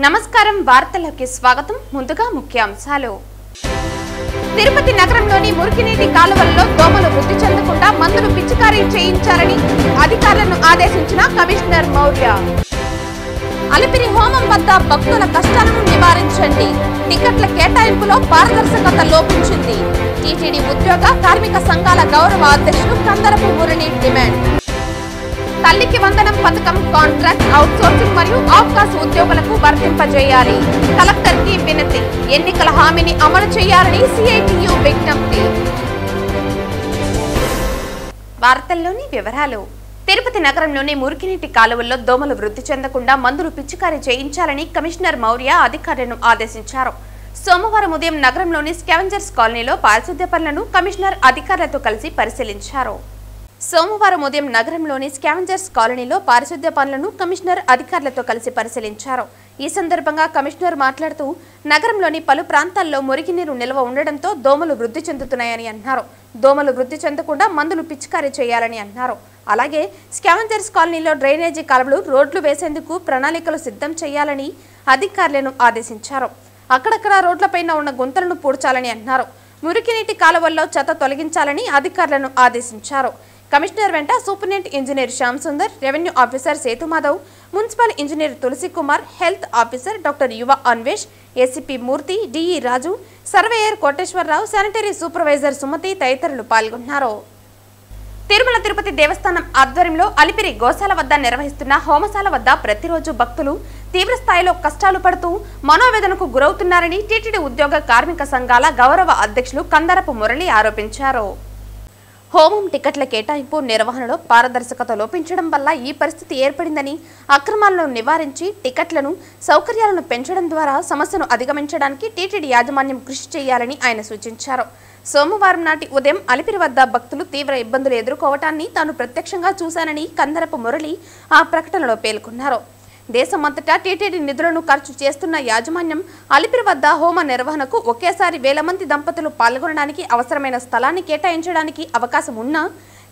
నమస్కారం వార్తలకు స్వాగతం ముందుగా ముఖ్యాంశాలు తిరుపతి నగరంలోని మురికినీటి కాలువల్లో దోమలు వృద్ధి చెందకుండా మందులు పిచికారీ చేయించాలని అధికారులను ఆదేశించిన కమిషనర్ మౌర్య అలిపిరి హోమం వద్ద భక్తుల కష్టాలను నివారించండి టికెట్ల కేటాయింపులో పారదర్శకత లోపించింది టీటీడీ ఉద్యోగ కార్మిక సంఘాల గౌరవ అధ్యక్షుడు కందరపు మురళి డిమాండ్ తల్లికి వందనం పథకం కాంట్రాక్ట్ అవుట్సోర్సింగ్ మరియు అవకాశ ఉద్యోగులకు వర్తింపజేయాలి కలెక్టర్ కి వినతి ఎన్నికల హామీని అమలు చేయాలని సిఐటియు విజ్ఞప్తి వార్తల్లోని వివరాలు తిరుపతి నగరంలోని మురికినీటి కాలువల్లో దోమలు వృద్ధి చెందకుండా మందులు పిచికారీ చేయించాలని కమిషనర్ మౌర్య అధికారులను ఆదేశించారు సోమవారం ఉదయం నగరంలోని స్కావెంజర్స్ కాలనీలో పారిశుద్ధ్య పనులను కమిషనర్ అధికారులతో కలిసి పరిశీలించారు సోమవారం ఉదయం నగరంలోని స్కావెంజర్స్ కాలనీలో పారిశుద్ధ్య పనులను కమిషనర్ అధికారులతో కలిసి పరిశీలించారు ఈ సందర్భంగా కమిషనర్ మాట్లాడుతూ నగరంలోని పలు ప్రాంతాల్లో మురికినీరు నిల్వ ఉండడంతో దోమలు వృద్ధి చెందుతున్నాయని అన్నారు దోమలు వృద్ధి చెందకుండా మందులు పిచికారీ చేయాలని అన్నారు అలాగే స్కావెంజర్స్ కాలనీలో డ్రైనేజీ కాలువలు రోడ్లు వేసేందుకు ప్రణాళికలు సిద్ధం చేయాలని అధికారులను ఆదేశించారు అక్కడక్కడ రోడ్లపైన ఉన్న గుంతలను పూడ్చాలని అన్నారు మురికినీటి కాలువల్లో చెత్త తొలగించాలని అధికారులను ఆదేశించారు కమిషనర్ వెంట superintendent engineer Shyam Sundar revenue officer Sethu Madhav municipal engineer Tulasi Kumar health officer doctor Yuva Anvesh ACP Murthy DE Raju surveyor Koteswara Rao sanitary supervisor Sumathi తదితరులు పాల్గొన్నారు తిరుమల తిరుపతి దేవస్థానం ఆధ్వర్యంలో అలిపిరి గోశాల వద్ద నిర్వహిస్తున్న హోమశాల వద్ద ప్రతిరోజు భక్తులు తీవ్ర స్థాయిలో కష్టాలు పడుతూ మనోవేదనకు గురవుతున్నారని టీటీడీ ఉద్యోగ కార్మిక సంఘాల గౌరవ అధ్యక్షులు కందరపు మురళి ఆరోపించారు హోమం టికెట్ల కేటాయింపు నిర్వహణలో పారదర్శకత లోపించడం వల్ల ఈ పరిస్థితి ఏర్పడిందని అక్రమాలను నివారించి టికెట్లను సౌకర్యాలను పెంచడం ద్వారా సమస్యను అధిగమించడానికి టీటీడీ యాజమాన్యం కృషి చేయాలని ఆయన సూచించారు సోమవారం నాటి ఉదయం అలిపిరి వద్ద భక్తులు తీవ్ర ఇబ్బందులు ఎదుర్కోవటాన్ని తాను ప్రత్యక్షంగా చూశానని కందరపు మురళి ఆ ప్రకటనలో పేర్కొన్నారు దేశమంతటా టీటీడీ నిధులను ఖర్చు చేస్తున్న యాజమాన్యం అలిపిరి వద్ద హోమ నిర్వహణకు ఒకేసారి 1000 మంది దంపతులు పాల్గొనడానికి అవసరమైన స్థలాన్ని కేటాయించడానికి అవకాశం ఉన్నా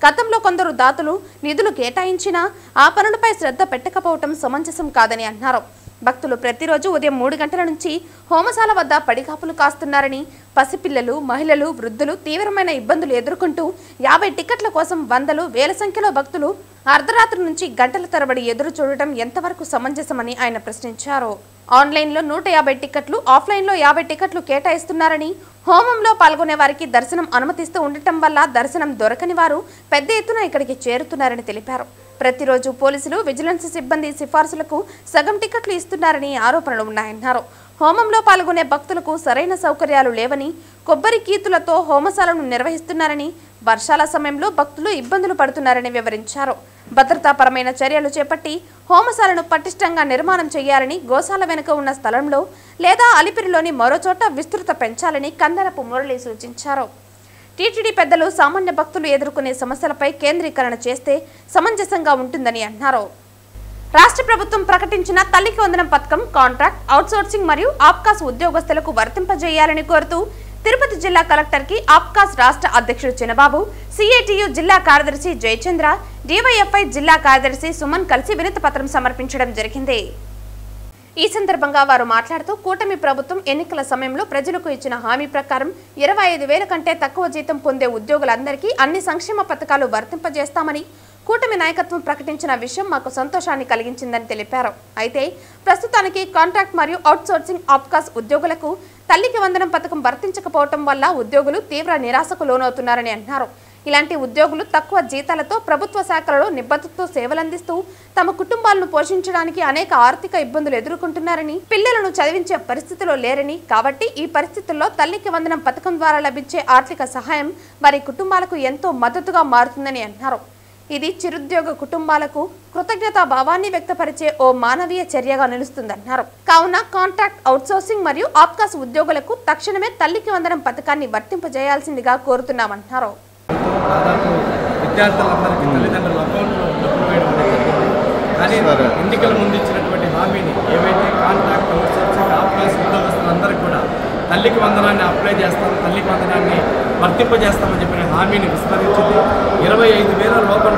గతంలో కొందరు దాతలు నిధులు కేటాయించినా ఆ పనులపై శ్రద్ధ పెట్టకపోవటం సమంజసం కాదని అన్నారు భక్తులు ప్రతిరోజు ఉదయం 3 గంటల నుంచి హోమశాల వద్ద పడిగాపులు కాస్తున్నారని పసిపిల్లలు మహిళలు వృద్ధులు తీవ్రమైన ఇబ్బందులు ఎదుర్కొంటూ 50 టికెట్ల కోసం వందలు వేల సంఖ్యలో భక్తులు అర్ధరాత్రి నుంచి గంటల తరబడి ఎదురు చూడటం ఎంతవరకు సమంజసమని ఆయన ప్రశ్నించారు ఆన్లైన్లో 150 టికెట్లు ఆఫ్లైన్లో 50 టికెట్లు కేటాయిస్తున్నారని హోమంలో పాల్గొనే వారికి దర్శనం అనుమతిస్తూ ఉండటం వల్ల దర్శనం దొరకని వారు పెద్ద ఎత్తున ఇక్కడికి చేరుతున్నారని తెలిపారు ప్రతిరోజు పోలీసులు విజిలెన్స్ సిబ్బంది సిఫార్సులకు సగం టికెట్లు ఇస్తున్నారని ఆరోపణలు ఉన్నాయన్నారు హోమంలో పాల్గొనే భక్తులకు సరైన సౌకర్యాలు లేవని కొబ్బరి కీతులతో హోమశాలను నిర్వహిస్తున్నారని వర్షాల సమయంలో భక్తులు ఇబ్బందులు పడుతున్నారని వివరించారు భద్రతాపరమైన చర్యలు చేపట్టి హోమశాలను పటిష్టంగా నిర్మాణం చేయాలని గోశాల వెనుక ఉన్న స్థలంలో లేదా అలిపిరిలోని మరో చోట విస్తృత పెంచాలని కందరపు మురళి సూచించారు టీటీడీ పెద్దలు సామాన్య భక్తులు ఎదుర్కొనే సమస్యలపై కేంద్రీకరణ చేస్తే సమంజసంగా ఉంటుందని అన్నారు రాష్ట్ర ప్రభుత్వం ప్రకటించిన తల్లికి వందనం పథకం కాంట్రాక్ట్ అవుట్సోర్సింగ్ మరియు ఆప్కాస్ ఉద్యోగస్తులకు వర్తింపజేయాలని కోరుతూ తిరుపతి జిల్లా కలెక్టర్ కి ఆప్కాస్ రాష్ట్ర అధ్యక్షుడు చినబాబు సిఐటియు జిల్లా కార్యదర్శి జయచంద్ర డివైఎఫ్ఐ జిల్లా కార్యదర్శి సుమన్ కలిసి వినతి పత్రం సమర్పించడం జరిగింది ఈ సందర్భంగా వారు మాట్లాడుతూ కూటమి ప్రభుత్వం ఎన్నికల సమయంలో ప్రజలకు ఇచ్చిన హామీ ప్రకారం 25,000 కంటే తక్కువ జీతం పొందే ఉద్యోగులందరికీ అన్ని సంక్షేమ పథకాలు వర్తింపజేస్తామని కూటమి నాయకత్వం ప్రకటించిన విషయం మాకు సంతోషాన్ని కలిగించిందని తెలిపారు అయితే ప్రస్తుతానికి కాంట్రాక్ట్ మరియు అవుట్సోర్సింగ్ ఆప్కాస్ ఉద్యోగులకు తల్లికి వందనం పథకం వర్తించకపోవడం వల్ల ఉద్యోగులు తీవ్ర నిరాశకు లోనవుతున్నారని అన్నారు ఇలాంటి ఉద్యోగులు తక్కువ జీతాలతో ప్రభుత్వ శాఖలలో నిబద్ధతతో సేవలందిస్తూ తమ కుటుంబాలను పోషించడానికి అనేక ఆర్థిక ఇబ్బందులు ఎదుర్కొంటున్నారని పిల్లలను చదివించే పరిస్థితిలో లేరని కాబట్టి ఈ పరిస్థితుల్లో తల్లికి వందనం పథకం ద్వారా లభించే ఆర్థిక సహాయం వారి కుటుంబాలకు ఎంతో మద్దతుగా మారుతుందని అన్నారు ఇది చిరుద్యోగ కుటుంబాలకు కృతజ్ఞతా భావాన్ని వ్యక్తపరిచే ఓ మానవీయ చర్యగా నిలుస్తుందన్నారు కావున కాంట్రాక్ట్ అవుట్సోర్సింగ్ మరియు ఆప్కాస్ ఉద్యోగులకు తక్షణమే తల్లికి వందనం పథకాన్ని వర్తింపజేయాల్సిందిగా కోరుతున్నామన్నారు దాదాపు విద్యార్థులందరికీ తల్లిదండ్రుల అకౌంట్లో డబ్బులు వేయడం అనేది కానీ ఎన్నికల ముందు ఇచ్చినటువంటి హామీని ఏవైతే కాంట్రాక్ట్ అవుట్సోర్సింగ్ ఆప్కాస్ ఉద్యోగస్తులందరికీ కూడా తల్లికి వందనాన్ని అప్లై చేస్తాం తల్లికి వందనాన్ని వర్తింపజేస్తామని చెప్పిన హామీని విస్మరించింది 25,000 లోపల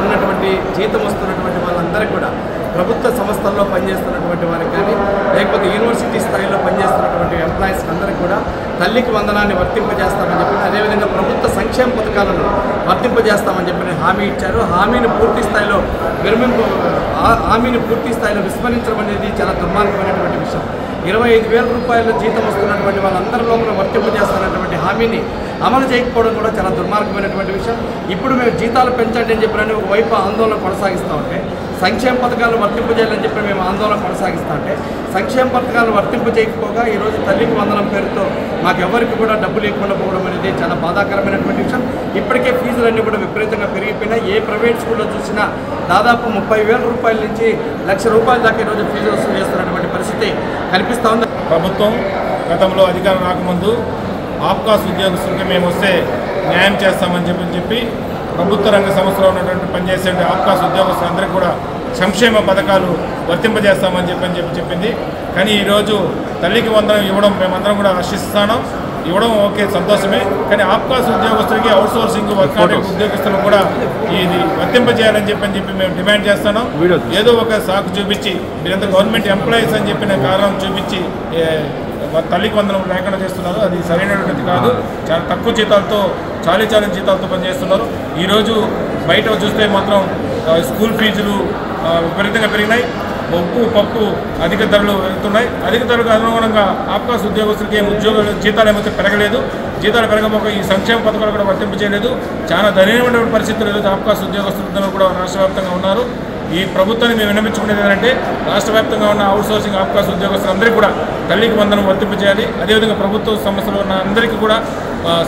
ఉన్నటువంటి జీతం వస్తున్నటువంటి వాళ్ళందరికీ కూడా ప్రభుత్వ సంస్థల్లో పనిచేస్తున్నటువంటి వారికి కానీ లేకపోతే యూనివర్సిటీ స్థాయిలో పనిచేస్తున్నటువంటి ఎంప్లాయీస్కి అందరికీ కూడా తల్లికి వందనాన్ని వర్తింపజేస్తామని చెప్పి అదేవిధంగా ప్రభుత్వ సంక్షేమ పథకాలను వర్తింపజేస్తామని చెప్పి హామీ ఇచ్చారు. హామీని పూర్తి స్థాయిలో విస్మరించడం అనేది చాలా దుర్మార్గమైనటువంటి విషయం. 25,000 రూపాయల జీతం వస్తున్నటువంటి వాళ్ళందరి లోపల వర్తింపజేస్తున్నటువంటి హామీని అమలు చేయకపోవడం కూడా చాలా దుర్మార్గమైనటువంటి విషయం. ఇప్పుడు మేము జీతాలు పెంచండి అని చెప్పినని ఒకవైపు ఆందోళన కొనసాగిస్తూ ఉంటే, సంక్షేమ పథకాలు వర్తింపజేయాలని చెప్పి మేము ఆందోళన కొనసాగిస్తూ ఉంటే, సంక్షేమ పథకాలు వర్తింపజేయకపోగా ఈరోజు తల్లికి వందనం పేరుతో మాకెవరికి కూడా డబ్బులు ఇవ్వకుండా పోవడం అనేది చాలా బాధాకరమైనటువంటి విషయం. ఇప్పటికే ఫీజులన్నీ కూడా విపరీతంగా పెరిగిపోయినాయి. ఏ ప్రైవేట్ స్కూల్లో చూసినా దాదాపు 30,000 రూపాయల నుంచి ₹1,00,000 దాకా ఈరోజు ఫీజు వసూలు చేస్తున్నటువంటి పరిస్థితి కనిపిస్తూ ఉంది. ప్రభుత్వం గతంలో అధికారం రాకముందు ఆప్కాస్ ఉద్యోగస్తులకి మేము వస్తే న్యాయం చేస్తామని చెప్పి ప్రభుత్వ రంగ సంస్థలో ఉన్నటువంటి పనిచేసే ఆప్కాస్ ఉద్యోగస్తులందరికీ కూడా సంక్షేమ పథకాలు వర్తింపజేస్తామని చెప్పింది. కానీ ఈరోజు తల్లికి వందనం ఇవ్వడం మేమందరం కూడా హర్షిస్తాను. ఇవ్వడం ఓకే, సంతోషమే. కానీ ఆప్కాస్ ఉద్యోగస్తులకి అవుట్సోర్సింగ్ వర్క్ ఉద్యోగస్తులకు కూడా ఇది వర్తింపజేయాలని చెప్పి మేము డిమాండ్ చేస్తున్నాం. ఏదో ఒక సాకు చూపించి మీరంతా గవర్నమెంట్ ఎంప్లాయీస్ అని చెప్పిన కారణం చూపించి తల్లికి వందనం లేకుండా చేస్తున్నారు. అది సరైనటువంటిది కాదు. చాలా తక్కువ జీతాలతో చాలీ జీతాలతో పనిచేస్తున్నారు. ఈరోజు బయట చూస్తే మాత్రం స్కూల్ ఫీజులు విపరీతంగా పెరిగినాయి. ఉప్పు పప్పు అధిక ధరలు పెరుగుతున్నాయి. అధిక ధరలకు అనుగుణంగా ఆప్కాస్ ఉద్యోగస్తులకి జీతాలు ఏమైతే పెరగలేదు. జీతాలు పెరగబోక ఈ సంక్షేమ పథకాలు కూడా వర్తింపు చేయలేదు. చాలా దయనీయమైనటువంటి పరిస్థితులు ఈరోజు ఆప్కాస్ ఉద్యోగస్తులందరూ కూడా రాష్ట్ర వ్యాప్తంగా ఉన్నారు. ఈ ప్రభుత్వాన్ని మేము విన్నవించుకునేది ఏంటంటే రాష్ట్ర వ్యాప్తంగా ఉన్న అవుట్సోర్సింగ్ ఆప్కాస్ ఉద్యోగస్తులందరికీ కూడా తల్లికి వందనం వర్తింపు చేయాలి. అదేవిధంగా ప్రభుత్వ సంస్థలు ఉన్న అందరికీ కూడా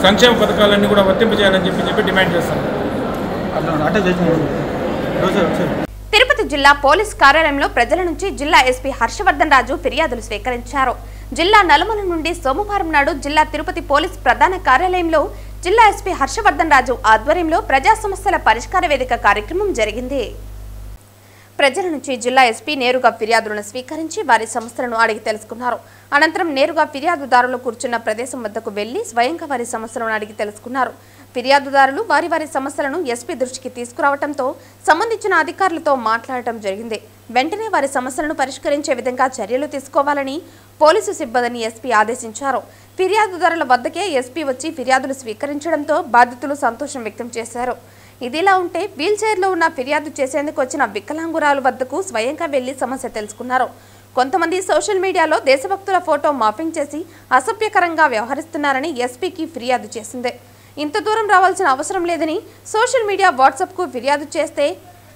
సంక్షేమ పథకాలన్నీ కూడా వర్తింపు చేయాలని చెప్పి డిమాండ్ చేస్తాం. తిరుపతి జిల్లా పోలీస్ కార్యాలయంలో ప్రజల నుంచి జిల్లా ఎస్పీ హర్షవర్ధన్ రాజు ఫిర్యాదులు స్వీకరించారు. జిల్లా నలుమల నుండి సోమవారం నాడు జిల్లా తిరుపతి పోలీస్ ప్రధాన కార్యాలయంలో జిల్లా ఎస్పీ హర్షవర్ధన్ రాజు ఆధ్వర్యంలో ప్రజా సమస్యల పరిష్కార వేదిక కార్యక్రమం జరిగింది. ప్రజల నుంచి జిల్లా ఎస్పీ నేరుగా ఫిర్యాదులను స్వీకరించి వారి సమస్యలను అడిగి తెలుసుకున్నారు. అనంతరం నేరుగా ఫిర్యాదుదారులు కూర్చున్న ప్రదేశం వద్దకు వెళ్లి స్వయంగా వారి సమస్యలను అడిగి తెలుసుకున్నారు. ఫిర్యాదుదారులు వారి సమస్యలను ఎస్పీ దృష్టికి తీసుకురావడంతో సంబంధించిన అధికారులతో మాట్లాడటం జరిగింది. వెంటనే వారి సమస్యలను పరిష్కరించే విధంగా చర్యలు తీసుకోవాలని పోలీసు సిబ్బందిని ఎస్పీ ఆదేశించారు. ఫిర్యాదుదారుల వద్దకే ఎస్పీ వచ్చి ఫిర్యాదులు స్వీకరించడంతో బాధితులు సంతోషం వ్యక్తం చేశారు. ఇదిలా ఉంటే వీల్ చైర్లో ఉన్న ఫిర్యాదు చేసేందుకు వచ్చిన వికలాంగురాలు వద్దకు స్వయంగా వెళ్లి సమస్య తెలుసుకున్నారు. కొంతమంది సోషల్ మీడియాలో దేశభక్తుల ఫోటో మాఫింగ్ చేసి అసభ్యకరంగా వ్యవహరిస్తున్నారని ఎస్పీకి ఫిర్యాదు చేసింది. ఇంత దూరం రావాల్సిన అవసరం లేదని సోషల్ మీడియా వాట్సాప్కు ఫిర్యాదు చేస్తే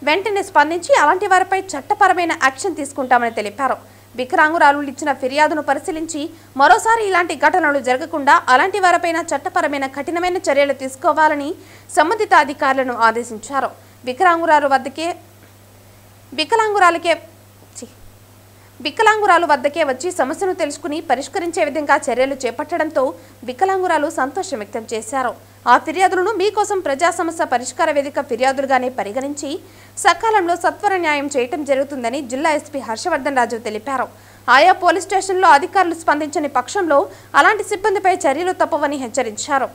వెంటనే స్పందించి అలాంటి వారిపై చట్టపరమైన యాక్షన్ తీసుకుంటామని తెలిపారు. వికలాంగురాలు ఇచ్చిన ఫిర్యాదును పరిశీలించి మరోసారి ఇలాంటి ఘటనలు జరగకుండా అలాంటి వారిపైన చట్టపరమైన కఠినమైన చర్యలు తీసుకోవాలని సంబంధిత అధికారులను ఆదేశించారు. వికలాంగురాలు వద్దకే వచ్చి సమస్యను తెలుసుకుని పరిష్కరించే విధంగా చర్యలు చేపట్టడంతో వికలాంగురాలు సంతోషం వ్యక్తం చేశారు. ఆ ఫిర్యాదులను మీకోసం ప్రజా సమస్య పరిష్కార వేదిక ఫిర్యాదులుగానే పరిగణించి సకాలంలో సత్వర న్యాయం చేయటం జరుగుతుందని జిల్లా ఎస్పీ హర్షవర్ధన్ రాజు తెలిపారు. ఆయా పోలీస్ స్టేషన్లో అధికారులు స్పందించని పక్షంలో అలాంటి సిబ్బందిపై చర్యలు తప్పవని హెచ్చరించారు.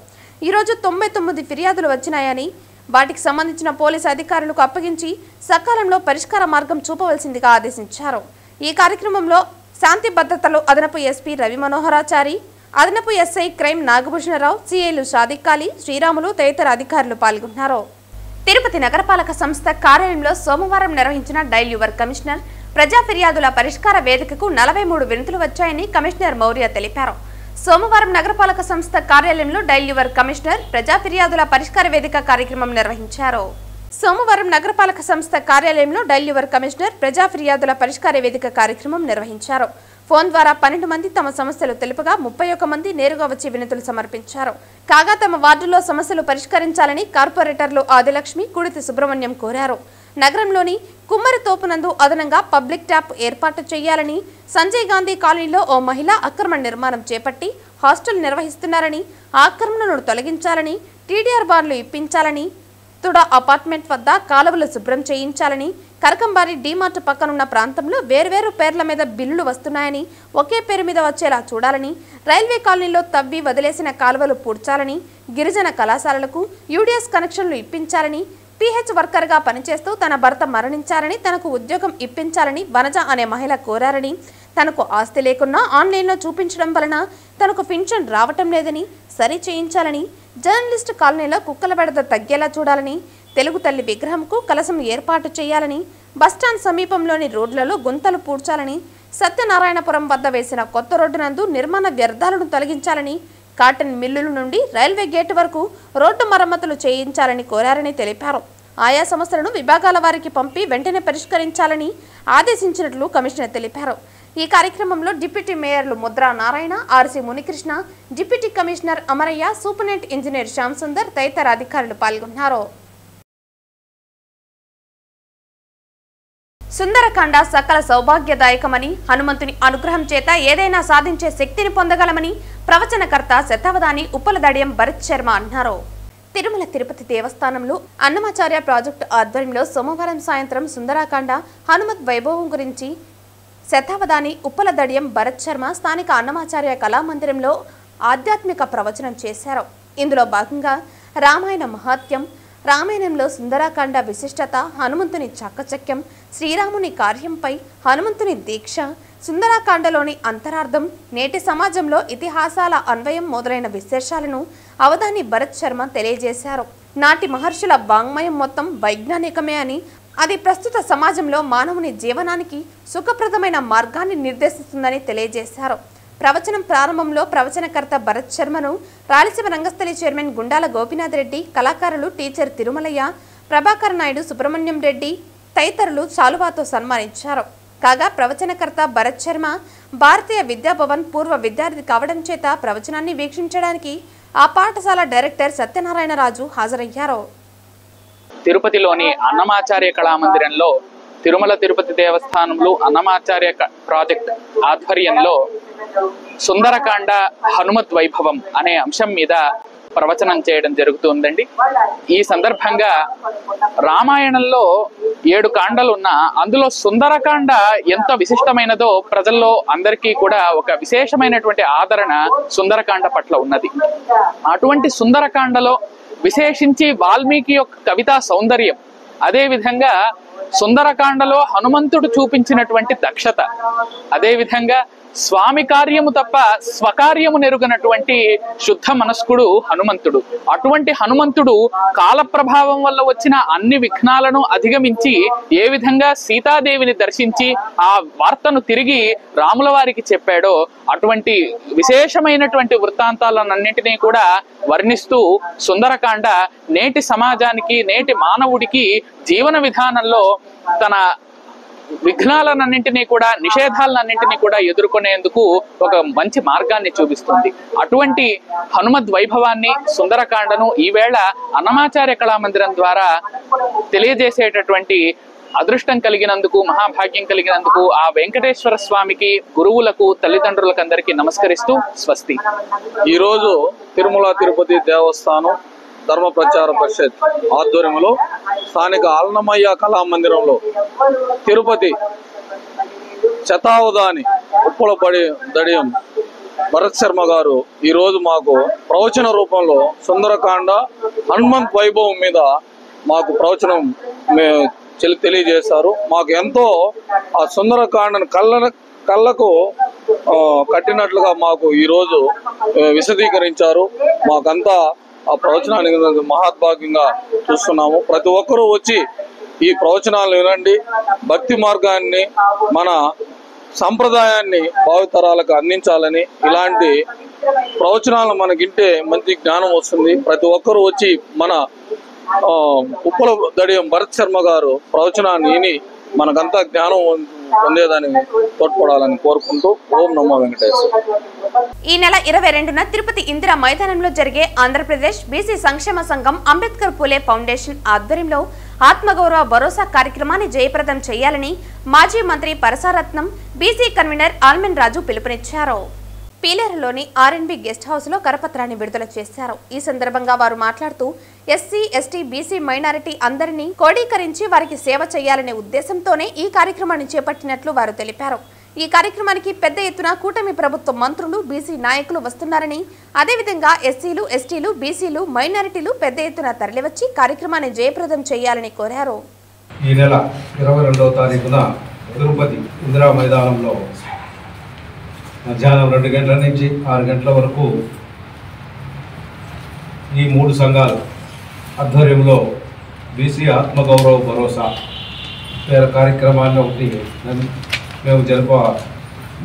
ఈరోజు 99 ఫిర్యాదులు వచ్చినాయని వాటికి సంబంధించిన పోలీసు అధికారులకు అప్పగించి సకాలంలో పరిష్కార మార్గం చూపవలసిందిగా ఆదేశించారు. ఈ కార్యక్రమంలో శాంతి భద్రతలు అదనపు ఎస్పీ రవి మనోహరాచారి, అదనపు ఎస్ఐ క్రైమ్ నాగభూషణరావు, సిఐలు షాదిక్కాలి, శ్రీరాములు తదితర అధికారులు పాల్గొన్నారు. తిరుపతి నగరపాలక సంస్థ కార్యాలయంలో సోమవారం నిర్వహించిన డైల్ యువర్ కమిషనర్ ప్రజా ఫిర్యాదుల పరిష్కార వేదికకు 43 వినతులు వచ్చాయని కమిషనర్ మౌర్య తెలిపారు. సోమవారం నగరపాలక సంస్థ కార్యాలయంలో డైల్ యువర్ కమిషనర్ ప్రజా ఫిర్యాదుల పరిష్కార వేదిక కార్యక్రమం నిర్వహించారు. సోమవారం నగరపాలక సంస్థ కార్యాలయంలో డైల్ యువర్ కమిషనర్ ప్రజా ఫిర్యాదుల పరిష్కార వేదిక కార్యక్రమం నిర్వహించారు. ఫోన్ ద్వారా 12 మంది తమ సమస్యలు తెలుపగా 31 మంది నేరుగా వచ్చి వినతులు సమర్పించారు. కాగా తమ వార్డులో సమస్యలు పరిష్కరించాలని కార్పొరేటర్లు ఆదిలక్ష్మి, కుడితి సుబ్రహ్మణ్యం కోరారు. నగరంలోని కుమ్మరి తోపునందు అదనంగా పబ్లిక్ ట్యాప్ ఏర్పాటు చేయాలని, సంజయ్ గాంధీ కాలనీలో ఓ మహిళ అక్రమ నిర్మాణం చేపట్టి హాస్టల్ నిర్వహిస్తున్నారని, ఆ ఆక్రమణను తొలగించాలని, టీడీఆర్ బార్లు ఇప్పించాలని, తుడా అపార్ట్మెంట్ వద్ద కాలువలు శుభ్రం చేయించాలని, కరకంబారి డీమార్ట్ పక్కనున్న ప్రాంతంలో వేర్వేరు పేర్ల మీద బిల్లులు వస్తున్నాయని ఒకే పేరు మీద వచ్చేలా చూడాలని, రైల్వే కాలనీలో తవ్వి వదిలేసిన కాలువలు పూడ్చాలని, గిరిజన కళాశాలలకు యూడీఎస్ కనెక్షన్లు ఇప్పించాలని, PH వర్కర్గా పనిచేస్తూ తన భర్త మరణించారని తనకు ఉద్యోగం ఇప్పించాలని వనజ అనే మహిళ కోరారని, తనకు ఆస్తి లేకున్నా ఆన్లైన్లో చూపించడం వలన తనకు పింఛన్ రావటం లేదని సరి చేయించాలని, జర్నలిస్ట్ కాలనీలో కుక్కల బెడద తగ్గేలా చూడాలని, తెలుగు తల్లి విగ్రహంకు కలశం ఏర్పాటు చేయాలని, బస్టాండ్ సమీపంలోని రోడ్లలో గుంతలు పూడ్చాలని, సత్యనారాయణపురం వద్ద వేసిన కొత్త రోడ్డు నందు నిర్మాణ వ్యర్థాలను తొలగించాలని, కాటన్ మిల్లుల నుండి రైల్వే గేట్ వరకు రోడ్డు మరమ్మతులు చేయించాలని కోరారని తెలిపారు. ఆయా సమస్యలను విభాగాల వారికి పంపి వెంటనే పరిష్కరించాలని ఆదేశించినట్లు కమిషనర్ తెలిపారు. ఈ కార్యక్రమంలో డిప్యూటీ మేయర్లు Mudra Narayana, RC Munikrishna, deputy commissioner Amarayya, superintendent engineer Shyam Sundar తదితర అధికారులు పాల్గొన్నారు. సుందరకాండ సకల సౌభాగ్యదాయకమని, హనుమంతుని అనుగ్రహం చేత ఏదైనా సాధించే శక్తిని పొందగలమని ప్రవచనకర్త శతావధాని ఉప్పలదడియం భరత్ శర్మ అన్నారు. తిరుమల తిరుపతి దేవస్థానంలో అన్నమాచార్య ప్రాజెక్టు ఆధ్వర్యంలో సోమవారం సాయంత్రం సుందరకాండ హనుమత్ వైభవం గురించి శతావధాని ఉప్పలదడియం భరత్ శర్మ స్థానిక అన్నమాచార్య కళామందిరంలో ఆధ్యాత్మిక ప్రవచనం చేశారు. ఇందులో భాగంగా రామాయణ మహాత్యం, రామాయణంలో సుందరకాండ విశిష్టత, హనుమంతుని చాకచక్యం, శ్రీరాముని కార్యంపై హనుమంతుని దీక్ష, సుందరకాండలోని అంతరార్థం, నేటి సమాజంలో ఇతిహాసాల అన్వయం మొదలైన విశేషాలను అవధాని భరత్ శర్మ తెలియజేశారు. నాటి మహర్షుల వాంగ్మయం మొత్తం వైజ్ఞానికమే అని, అది ప్రస్తుత సమాజంలో మానవుని జీవనానికి సుఖప్రదమైన మార్గాన్ని నిర్దేశిస్తుందని తెలియజేశారు. ప్రవచనం ప్రారంభంలో ప్రవచనకర్త భరత్ శర్మను రాయలసీమ రంగస్థలి చైర్మన్ గుండాల గోపీనాథ్ రెడ్డి, కళాకారులు టీచర్ తిరుమలయ్య, ప్రభాకర్ నాయుడు, సుబ్రహ్మణ్యం రెడ్డి తదితరులు శాలువాతో సన్మానించారు. కాగా ప్రవచనకర్త భరత్ శర్మ భారతీయ విద్యాభవన్ పూర్వ విద్యార్థి కావడం చేత ప్రవచనాన్ని వీక్షించడానికి ఆ పాఠశాల డైరెక్టర్ సత్యనారాయణరాజు హాజరయ్యారు. తిరుపతిలోని అన్నమాచార్య కళామందిరంలో తిరుమల తిరుపతి దేవస్థానంలో అన్నమాచార్య ప్రాజెక్ట్ ఆధ్వర్యంలో సుందరకాండ హనుమత్ వైభవం అనే అంశం మీద ప్రవచనం చేయడం జరుగుతుందండి. ఈ సందర్భంగా రామాయణంలో 7 కాండలు ఉన్న అందులో సుందరకాండ ఎంత విశిష్టమైనదో ప్రజల్లో అందరికీ కూడా ఒక విశేషమైనటువంటి ఆదరణ సుందరకాండ పట్ల ఉన్నది. అటువంటి సుందరకాండలో విశేషించి వాల్మీకి యొక్క కవితా సౌందర్యం, అదే విధంగా సుందరకాండలో హనుమంతుడు చూపించినటువంటి దక్షత, అదే విధంగా స్వామి కార్యము తప్ప స్వకార్యము నెరుగనటువంటి శుద్ధ మనస్కుడు హనుమంతుడు. అటువంటి హనుమంతుడు కాల ప్రభావం వల్ల వచ్చిన అన్ని విఘ్నాలను అధిగమించి ఏ విధంగా సీతాదేవిని దర్శించి ఆ వార్తను తిరిగి రాముల వారికి చెప్పాడో అటువంటి విశేషమైనటువంటి వృత్తాంతాలన్నింటినీ కూడా వర్ణిస్తూ సుందరకాండ నేటి సమాజానికి, నేటి మానవుడికి జీవన విధానంలో తన విఘ్నాలన్నింటినీ కూడా, నిషేధాలన్నింటినీ కూడా ఎదుర్కొనేందుకు ఒక మంచి మార్గాన్ని చూపిస్తుంది. అటువంటి హనుమద్ వైభవాన్ని, సుందరకాండను ఈవేళ అన్నమాచార్య కళామందిరం ద్వారా తెలియజేసేటటువంటి అదృష్టం కలిగినందుకు, మహాభాగ్యం కలిగినందుకు ఆ వెంకటేశ్వర స్వామికి, గురువులకు, తల్లిదండ్రులకు అందరికీ నమస్కరిస్తూ స్వస్తి. ఈరోజు తిరుమల తిరుపతి దేవస్థానం ధర్మ ప్రచార పరిషత్ ఆధ్వర్యంలో స్థానిక అన్నమయ్య కళామందిరంలో తిరుపతి శతావధాని ఉప్పలదడియం భరత్ శర్మ గారు ఈరోజు మాకు ప్రవచన రూపంలో సుందరకాండ హనుమంత్ వైభవం మీద మాకు ప్రవచనం తెలియజేశారు. మాకు ఎంతో ఆ సుందరకాండను కళ్ళకు కట్టినట్లుగా మాకు ఈరోజు విశదీకరించారు. మాకంతా ఆ ప్రవచనాన్ని మహాద్భాగ్యంగా చూస్తున్నాము. ప్రతి ఒక్కరూ వచ్చి ఈ ప్రవచనాలు వినండి. భక్తి మార్గాన్ని, మన సంప్రదాయాన్ని భావితరాలకు అందించాలని, ఇలాంటి ప్రవచనాలు మనకింటే మంచి జ్ఞానం వస్తుంది. ప్రతి ఒక్కరూ వచ్చి మన ఉప్పలదడియం భరత్ శర్మ గారు ప్రవచనాన్ని విని మనకంతా జ్ఞానం పొందేదాన్ని తోడ్పడాలని కోరుకుంటూ ఓం నమో వెంకటేశ్వర. ఈ నెల 22న తిరుపతి ఇందిరా మైదానంలో జరిగే ఆంధ్రప్రదేశ్ బీసీ సంక్షేమ సంఘం అంబేద్కర్ పూలే ఫౌండేషన్ ఆధ్వర్యంలో ఆత్మగౌరవ భరోసా కార్యక్రమాన్ని జయప్రదం చేయాలని మాజీ మంత్రి పరసారత్నం, బీసీ కన్వీనర్ ఆల్మెన్ రాజు పిలుపునిచ్చారు. పీలేరులోని ఆర్ఎన్బి గెస్ట్ హౌస్ లో కరపత్రాన్ని విడుదల చేశారు. ఈ సందర్భంగా వారు మాట్లాడుతూ ఎస్సీ, ఎస్టీ, బీసీ మైనారిటీ అందరినీ కోడీకరించి వారికి సేవ చేయాలనే ఉద్దేశంతోనే ఈ కార్యక్రమాన్ని చేపట్టినట్లు వారు తెలిపారు. ఈ కార్యక్రమానికి పెద్ద ఎత్తున కూటమి ప్రభుత్వ మంత్రులు, బీసీ నాయకులు వస్తున్నారని, అదేవిధంగా ఎస్సీలు, ఎస్టీలు, బీసీలు, మైనారిటీలు పెద్ద ఎత్తున తరలివచ్చి కార్యక్రమాన్ని జయప్రదం చేయాలని కోరారు. ఈ నెల 22వ తారీఖున తిరుపతి ఇందిరా మైదానంలో మధ్యాహ్నం 2 గంటల నుంచి 6 గంటల వరకు ఈ 3 సంఘాలు ఆధ్వర్యంలో బీసీ ఆత్మగౌరవ భరోసా పేరు కార్యక్రమాన్ని ఒకటి మేము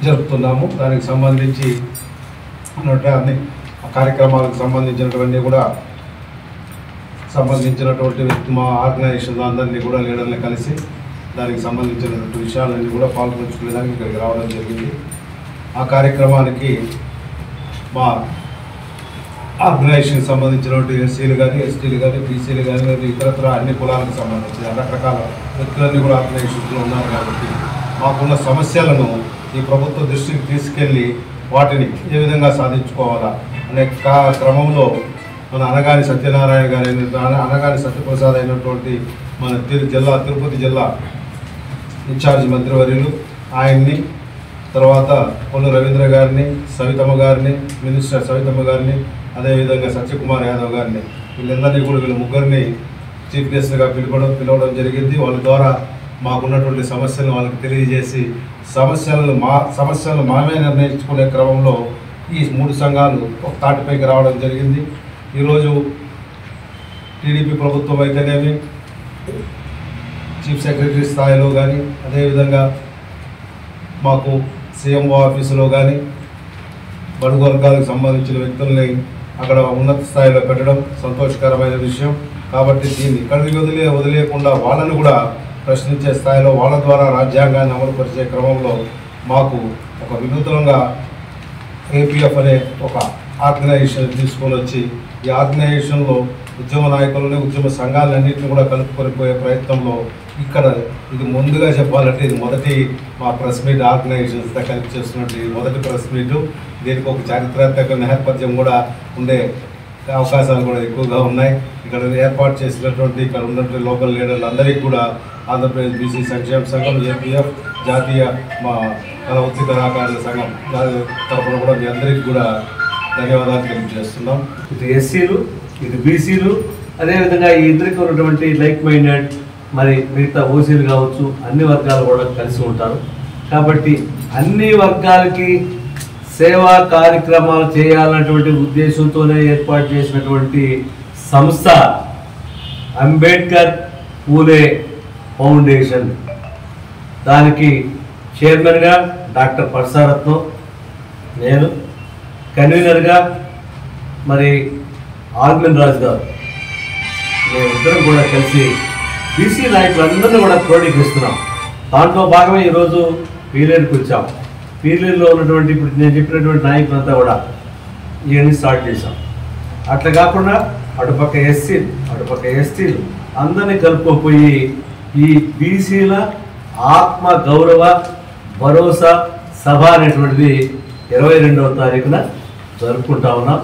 జరుపుతున్నాము. దానికి సంబంధించి అన్ని కార్యక్రమాలకు సంబంధించినటువంటి కూడా మా ఆర్గనైజేషన్ అందరినీ కూడా లీడర్ని కలిసి దానికి సంబంధించినటువంటి విషయాలన్నీ కూడా పాల్పంచుకునేదానికి ఇక్కడికి రావడం జరిగింది. ఆ కార్యక్రమానికి మా ఆర్గనైజేషన్కి సంబంధించినటువంటి ఎస్సీలు కానీ, ఎస్టీలు కానీ, బీసీలు కానీ, ఇతరత్ర అన్ని కులాలకు సంబంధించిన రకరకాల వ్యక్తులన్నీ కూడా ఆర్గనైజేషన్లో ఉన్నారు. కాబట్టి మాకున్న సమస్యలను ఈ ప్రభుత్వ దృష్టికి తీసుకెళ్ళి వాటిని ఏ విధంగా సాధించుకోవాలా అనే క్రమంలో మన అనగాని సత్యనారాయణ గారి, అనగాని సత్యప్రసాద్ అయినటువంటి మన తిరుపతి జిల్లా ఇన్ఛార్జ్ మంత్రివర్యులు ఆయన్ని, తర్వాత పొన్ను రవీంద్ర గారిని, సవితమ్మ గారిని, మినిస్టర్ సవితమ్మ గారిని, అదేవిధంగా సత్యకుమార్ యాదవ్ గారిని, వీళ్ళందరినీ కూడా వీళ్ళ ముగ్గురిని చీఫ్ గెస్ట్గా పిలవడం జరిగింది. వాళ్ళ ద్వారా మాకున్నటువంటి సమస్యలను వాళ్ళకి తెలియజేసి సమస్యలను మనమే నిర్ణయించుకునే క్రమంలో ఈ 3 సంఘాలు ఒక తాటిపైకి రావడం జరిగింది. ఈరోజు టీడీపీ ప్రభుత్వం అయితేనేమి, చీఫ్ సెక్రటరీ స్థాయిలో కానీ, అదేవిధంగా మాకు సీఎంఓ ఆఫీసులో కానీ బడుగు వర్గాలకు సంబంధించిన వ్యక్తుల్ని అక్కడ ఉన్నత స్థాయిలో పెట్టడం సంతోషకరమైన విషయం. కాబట్టి దీన్ని ఇక్కడికి వదిలేయకుండా వాళ్ళని కూడా ప్రశ్నించే స్థాయిలో వాళ్ళ ద్వారా రాజ్యాంగాన్ని అమలుపరిచే క్రమంలో మాకు ఒక వినూతనంగా ఏపీఎఫ్ అనే ఒక ఆర్గనైజేషన్ తీసుకొని వచ్చి ఈ ఆర్గనైజేషన్లో ఉద్యమ నాయకులని, ఉద్యమ సంఘాలన్నింటినీ కూడా కలుపుకొని పోయే ప్రయత్నంలో ఇక్కడ ఇది ముందుగా చెప్పాలంటే ఇది మొదటి మా ప్రెస్ మీట్ ఆర్గనైజేషన్స్తో కలిపి చేస్తున్నట్టు మొదటి ప్రెస్ మీటు. దీనికి ఒక చారిత్రాత్మక నేపథ్యం కూడా ఉండే అవకాశాలు కూడా ఎక్కువగా ఉన్నాయి. ఇక్కడ ఏర్పాటు చేసినటువంటి ఇక్కడ ఉన్నటువంటి లోకల్ లీడర్లు అందరికీ కూడా ఆంధ్రప్రదేశ్ బీసీ సంక్షేమ సంఘం, ఏపీఎఫ్, జాతీయ మా కళ ఉచిత కళాకారుల సంఘం తరఫున కూడా మీ అందరికీ కూడా ధన్యవాదాలు తెలియజేస్తున్నాం. ఇటు ఎస్సీలు, ఇటు బీసీలు, అదేవిధంగా ఈ ఇద్దరికి ఉన్నటువంటి లైక్ మైండెడ్ మరి మిగతా ఓసీలు కావచ్చు, అన్ని వర్గాలు కూడా కలిసి ఉంటారు. కాబట్టి అన్ని వర్గాలకి సేవా కార్యక్రమాలు చేయాలన్నటువంటి ఉద్దేశంతోనే ఏర్పాటు చేసినటువంటి సంస్థ అంబేద్కర్ పూలే ఫౌండేషన్. దానికి చైర్మన్గా డాక్టర్ పర్సారత్నం, నేను కన్వీనర్గా మరి ఆల్మిన్ రాజు గారు, మేమిద్దరం కూడా కలిసి బీసీ నాయకులందరినీ కూడా క్రోడీకరిస్తున్నాం. దాంట్లో భాగమే ఈరోజు పీలేరుకి వచ్చాం. పీలేరులో ఉన్నటువంటి ఇప్పుడు నేను చెప్పినటువంటి నాయకులంతా కూడా ఇవన్నీ స్టార్ట్ చేశాం. అట్లా కాకుండా అటుపక్క ఎస్సీలు, అటుపక్క ఎస్టీలు అందరినీ కలుపుకోపోయి ఈ బీసీల ఆత్మ గౌరవ భరోసా సభ అనేటువంటిది 22వ తారీఖున జరుపుకుంటా ఉన్నాం.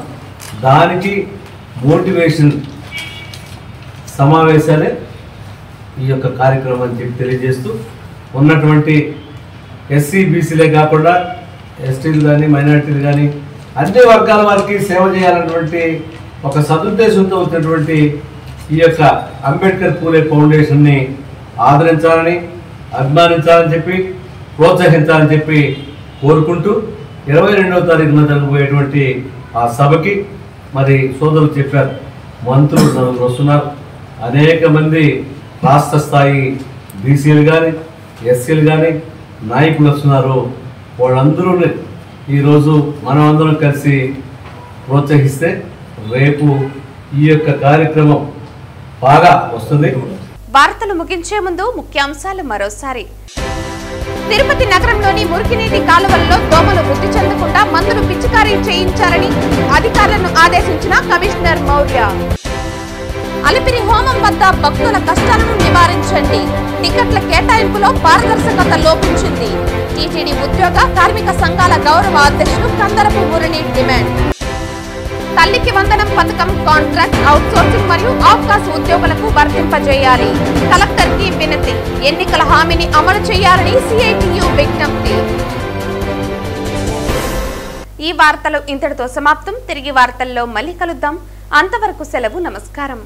దానికి మోటివేషన్ సమావేశాలే ఈ యొక్క కార్యక్రమం అని చెప్పి తెలియజేస్తూ, ఉన్నటువంటి ఎస్సీ బీసీలే కాకుండా ఎస్టీలు కానీ, మైనారిటీలు కానీ అన్ని వర్గాల వారికి సేవ చేయాలన్నటువంటి ఒక సదుద్దేశంతో వచ్చినటువంటి ఈ యొక్క అంబేద్కర్ పూలే ఫౌండేషన్ని ఆదరించాలని, అభిమానించాలని చెప్పి, ప్రోత్సహించాలని చెప్పి కోరుకుంటూ 22వ తారీఖున జరగబోయేటువంటి ఆ సభకి మరి సోదరులు చెప్పారు, మంత్రులు వస్తున్నారు, అనేక మంది రాష్ట్ర స్థాయి బీసీలు కానీ, ఎస్సీలు కానీ నాయకులు వస్తున్నారు. వాళ్ళందరూ ఈరోజు మనమందరం కలిసి ప్రోత్సహిస్తే రేపు ఈ యొక్క కార్యక్రమం బాగా వస్తుంది. వార్తలు ముగించే ముందు ముఖ్యాంశాలు మరోసారి. తిరుపతి నగరంలోని మురికినీటి కాలువల్లో దోమలు వృద్ధి చెందకుండా మందులు పిచికారీ చేయించాలని అధికారులను ఆదేశించిన కమిషనర్ మౌర్య. అలిపిరి హోమం వద్ద భక్తుల కష్టాలను నివారించండి. టికెట్ల కేటాయింపులో పారదర్శకత లోపించింది. టీటీడీ ఉద్యోగ కార్మిక సంఘాల గౌరవ అధ్యక్షులు కందరపు మురళి డిమాండ్. తల్లికి వందనం పథకం కాంట్రాక్ట్, అవుట్సోర్సింగ్ మరియు అవకాశ ఉద్యోగులకు వర్తింపజేయాలి. కలెక్టర్ కి వినతి. ఎన్నికల హామీని అమలు చేయాలని సిఐటియు విజ్ఞప్తి. ఈ వార్తలు ఇంతటితో సమాప్తం. తిరిగి వార్తల్లో మళ్ళీ కలుద్దాం. అంతవరకు సెలవు. నమస్కారం.